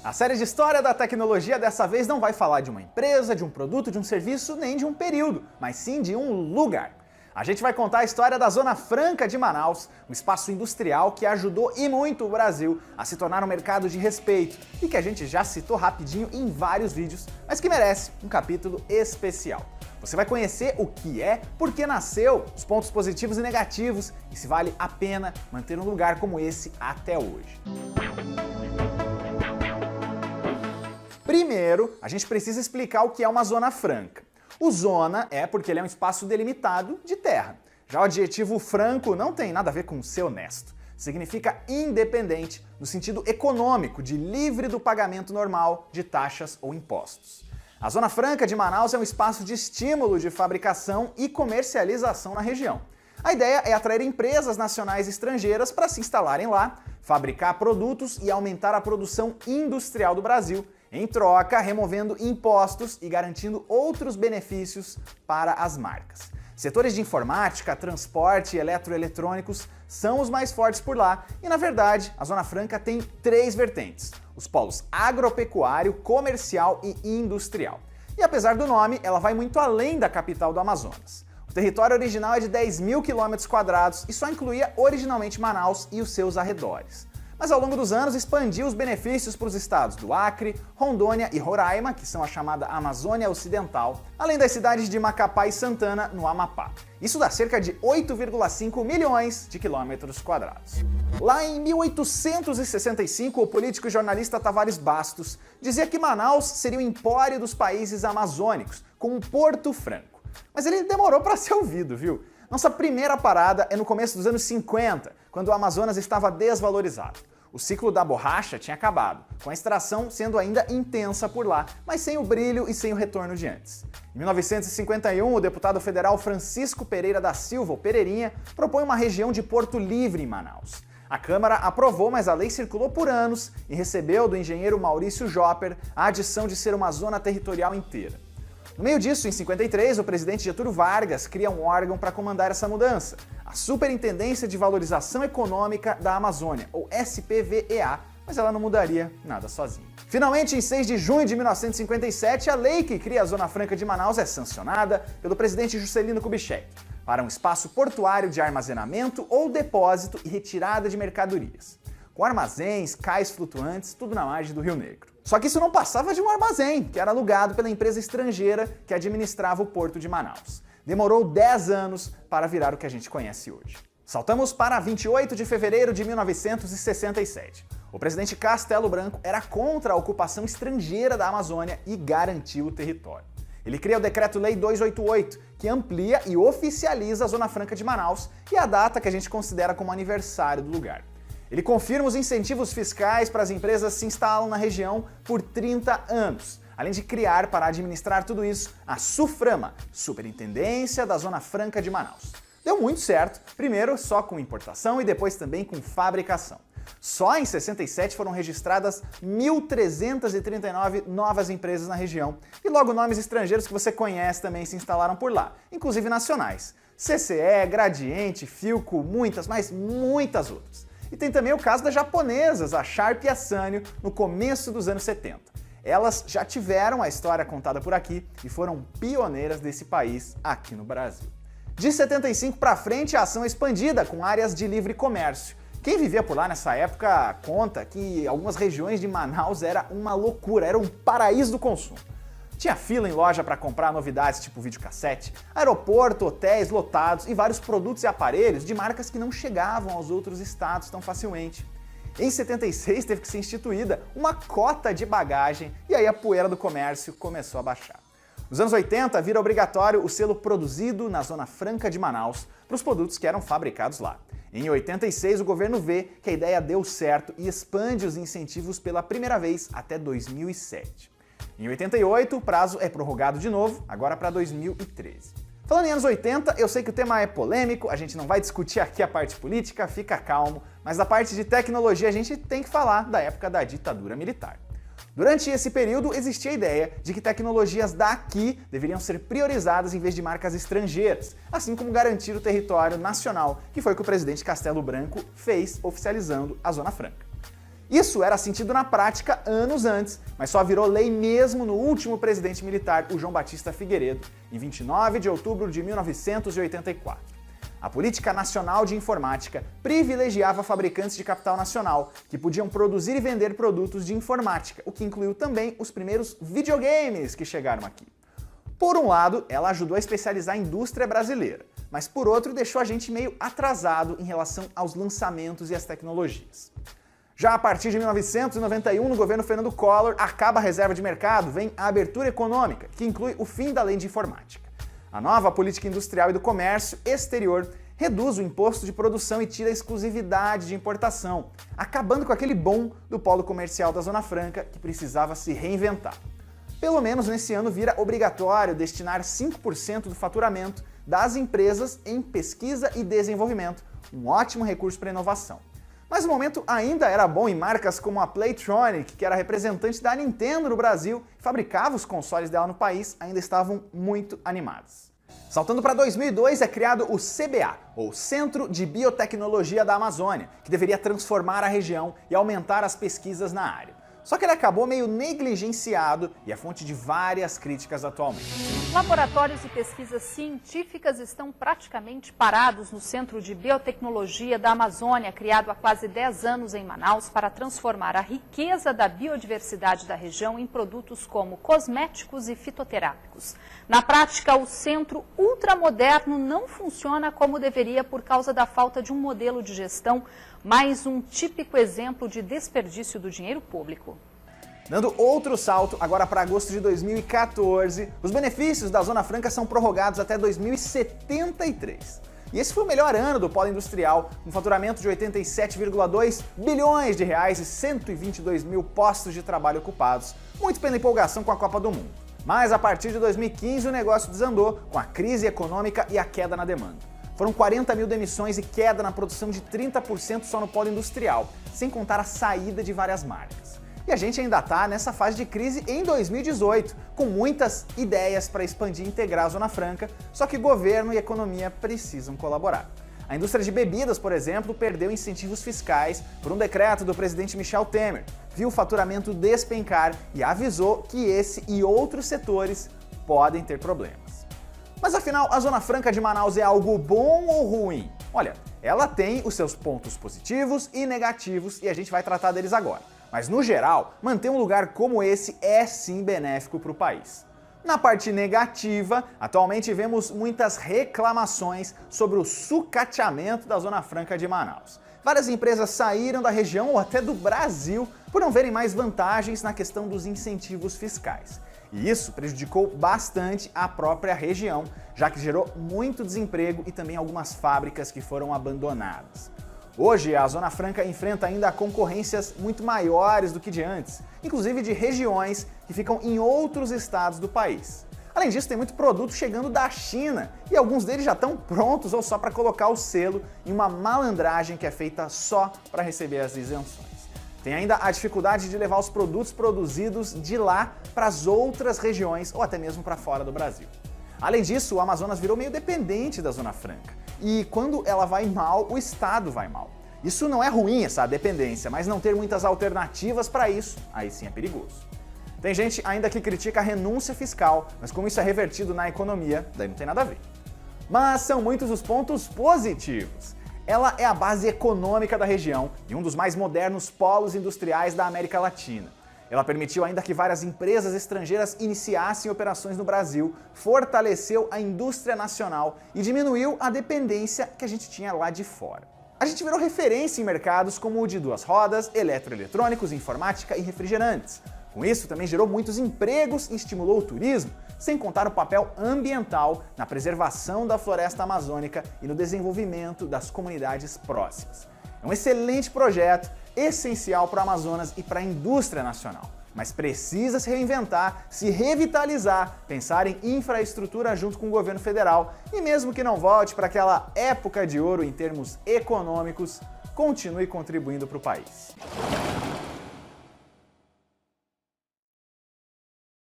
A série de História da Tecnologia dessa vez não vai falar de uma empresa, de um produto, de um serviço, nem de um período, mas sim de um lugar. A gente vai contar a história da Zona Franca de Manaus, um espaço industrial que ajudou e muito o Brasil a se tornar um mercado de respeito e que a gente já citou rapidinho em vários vídeos, mas que merece um capítulo especial. Você vai conhecer o que é, por que nasceu, os pontos positivos e negativos e se vale a pena manter um lugar como esse até hoje. Primeiro, a gente precisa explicar o que é uma zona franca. O zona é porque ele é um espaço delimitado de terra. Já o adjetivo franco não tem nada a ver com ser honesto. Significa independente no sentido econômico, de livre do pagamento normal de taxas ou impostos. A Zona Franca de Manaus é um espaço de estímulo de fabricação e comercialização na região. A ideia é atrair empresas nacionais e estrangeiras para se instalarem lá, fabricar produtos e aumentar a produção industrial do Brasil, em troca, removendo impostos e garantindo outros benefícios para as marcas. Setores de informática, transporte e eletroeletrônicos são os mais fortes por lá e, na verdade, a Zona Franca tem três vertentes: os polos agropecuário, comercial e industrial. E apesar do nome, ela vai muito além da capital do Amazonas. O território original é de 10.000 km² e só incluía originalmente Manaus e os seus arredores. Mas ao longo dos anos expandiu os benefícios para os estados do Acre, Rondônia e Roraima, que são a chamada Amazônia Ocidental, além das cidades de Macapá e Santana, no Amapá. Isso dá cerca de 8,5 milhões de quilômetros quadrados. Lá em 1865, o político e jornalista Tavares Bastos dizia que Manaus seria o empório dos países amazônicos, com um Porto Franco. Mas ele demorou para ser ouvido, viu? Nossa primeira parada é no começo dos anos 50, quando o Amazonas estava desvalorizado. O ciclo da borracha tinha acabado, com a extração sendo ainda intensa por lá, mas sem o brilho e sem o retorno de antes. Em 1951, o deputado federal Francisco Pereira da Silva, o Pereirinha, propõe uma região de Porto Livre em Manaus. A Câmara aprovou, mas a lei circulou por anos e recebeu do engenheiro Maurício Jopper a adição de ser uma zona territorial inteira. No meio disso, em 53, o presidente Getúlio Vargas cria um órgão para comandar essa mudança, a Superintendência de Valorização Econômica da Amazônia, ou SPVEA, mas ela não mudaria nada sozinha. Finalmente, em 6 de junho de 1957, a lei que cria a Zona Franca de Manaus é sancionada pelo presidente Juscelino Kubitschek para um espaço portuário de armazenamento ou depósito e retirada de mercadorias, com armazéns, cais flutuantes, tudo na margem do Rio Negro. Só que isso não passava de um armazém, que era alugado pela empresa estrangeira que administrava o Porto de Manaus. Demorou 10 anos para virar o que a gente conhece hoje. Saltamos para 28 de fevereiro de 1967. O presidente Castelo Branco era contra a ocupação estrangeira da Amazônia e garantiu o território. Ele cria o Decreto-Lei 288, que amplia e oficializa a Zona Franca de Manaus e a data que a gente considera como aniversário do lugar. Ele confirma os incentivos fiscais para as empresas que se instalam na região por 30 anos, além de criar para administrar tudo isso a SUFRAMA, Superintendência da Zona Franca de Manaus. Deu muito certo, primeiro só com importação e depois também com fabricação. Só em 67 foram registradas 1.339 novas empresas na região e logo nomes estrangeiros que você conhece também se instalaram por lá, inclusive nacionais. CCE, Gradiente, Philco, muitas, mas muitas outras. E tem também o caso das japonesas, a Sharp e a Sanyo, no começo dos anos 70. Elas já tiveram a história contada por aqui e foram pioneiras desse país aqui no Brasil. De 75 para frente, a ação é expandida com áreas de livre comércio. Quem vivia por lá nessa época conta que algumas regiões de Manaus era uma loucura, era um paraíso do consumo. Tinha fila em loja para comprar novidades tipo videocassete, aeroporto, hotéis lotados e vários produtos e aparelhos de marcas que não chegavam aos outros estados tão facilmente. Em 76 teve que ser instituída uma cota de bagagem e aí a poeira do comércio começou a baixar. Nos anos 80 vira obrigatório o selo produzido na Zona Franca de Manaus para os produtos que eram fabricados lá. Em 86 o governo vê que a ideia deu certo e expande os incentivos pela primeira vez até 2007. Em 88, o prazo é prorrogado de novo, agora para 2013. Falando em anos 80, eu sei que o tema é polêmico, a gente não vai discutir aqui a parte política, fica calmo, mas da parte de tecnologia a gente tem que falar da época da ditadura militar. Durante esse período existia a ideia de que tecnologias daqui deveriam ser priorizadas em vez de marcas estrangeiras, assim como garantir o território nacional, que foi o que o presidente Castelo Branco fez oficializando a Zona Franca. Isso era sentido na prática anos antes, mas só virou lei mesmo no último presidente militar, o João Batista Figueiredo, em 29 de outubro de 1984. A Política Nacional de Informática privilegiava fabricantes de capital nacional, que podiam produzir e vender produtos de informática, o que incluiu também os primeiros videogames que chegaram aqui. Por um lado, ela ajudou a especializar a indústria brasileira, mas por outro deixou a gente meio atrasado em relação aos lançamentos e às tecnologias. Já a partir de 1991, no governo Fernando Collor, acaba a reserva de mercado, vem a abertura econômica, que inclui o fim da lei de informática. A nova política industrial e do comércio exterior reduz o imposto de produção e tira a exclusividade de importação, acabando com aquele boom do polo comercial da Zona Franca que precisava se reinventar. Pelo menos nesse ano vira obrigatório destinar 5% do faturamento das empresas em pesquisa e desenvolvimento, um ótimo recurso para inovação. Mas o momento ainda era bom e marcas como a Playtronic, que era representante da Nintendo no Brasil e fabricava os consoles dela no país, ainda estavam muito animadas. Saltando para 2002 é criado o CBA, ou Centro de Biotecnologia da Amazônia, que deveria transformar a região e aumentar as pesquisas na área. Só que ele acabou meio negligenciado e é fonte de várias críticas atualmente. Laboratórios e pesquisas científicas estão praticamente parados no Centro de Biotecnologia da Amazônia, criado há quase 10 anos em Manaus para transformar a riqueza da biodiversidade da região em produtos como cosméticos e fitoterápicos. Na prática, o centro ultramoderno não funciona como deveria por causa da falta de um modelo de gestão, mais um típico exemplo de desperdício do dinheiro público. Dando outro salto, agora para agosto de 2014, os benefícios da Zona Franca são prorrogados até 2073. E esse foi o melhor ano do polo industrial, com faturamento de 87,2 bilhões de reais e 122 mil postos de trabalho ocupados, muito pela empolgação com a Copa do Mundo. Mas a partir de 2015 o negócio desandou, com a crise econômica e a queda na demanda. Foram 40 mil demissões e queda na produção de 30% só no polo industrial, sem contar a saída de várias marcas. E a gente ainda está nessa fase de crise em 2018, com muitas ideias para expandir e integrar a Zona Franca, só que governo e economia precisam colaborar. A indústria de bebidas, por exemplo, perdeu incentivos fiscais por um decreto do presidente Michel Temer, viu o faturamento despencar e avisou que esse e outros setores podem ter problemas. Mas afinal, a Zona Franca de Manaus é algo bom ou ruim? Olha, ela tem os seus pontos positivos e negativos e a gente vai tratar deles agora. Mas no geral, manter um lugar como esse é sim benéfico para o país. Na parte negativa, atualmente vemos muitas reclamações sobre o sucateamento da Zona Franca de Manaus. Várias empresas saíram da região ou até do Brasil por não verem mais vantagens na questão dos incentivos fiscais. E isso prejudicou bastante a própria região, já que gerou muito desemprego e também algumas fábricas que foram abandonadas. Hoje, a Zona Franca enfrenta ainda concorrências muito maiores do que de antes, inclusive de regiões que ficam em outros estados do país. Além disso, tem muito produto chegando da China e alguns deles já estão prontos ou só para colocar o selo em uma malandragem que é feita só para receber as isenções. Tem ainda a dificuldade de levar os produtos produzidos de lá para as outras regiões ou até mesmo para fora do Brasil. Além disso, o Amazonas virou meio dependente da Zona Franca e quando ela vai mal, o estado vai mal. Isso não é ruim, essa dependência, mas não ter muitas alternativas para isso, aí sim é perigoso. Tem gente ainda que critica a renúncia fiscal, mas como isso é revertido na economia, daí não tem nada a ver. Mas são muitos os pontos positivos. Ela é a base econômica da região e um dos mais modernos polos industriais da América Latina. Ela permitiu ainda que várias empresas estrangeiras iniciassem operações no Brasil, fortaleceu a indústria nacional e diminuiu a dependência que a gente tinha lá de fora. A gente virou referência em mercados como o de duas rodas, eletroeletrônicos, informática e refrigerantes. Com isso, também gerou muitos empregos e estimulou o turismo, sem contar o papel ambiental na preservação da floresta amazônica e no desenvolvimento das comunidades próximas. É um excelente projeto, essencial para o Amazonas e para a indústria nacional. Mas precisa se reinventar, se revitalizar, pensar em infraestrutura junto com o governo federal e mesmo que não volte para aquela época de ouro em termos econômicos, continue contribuindo para o país.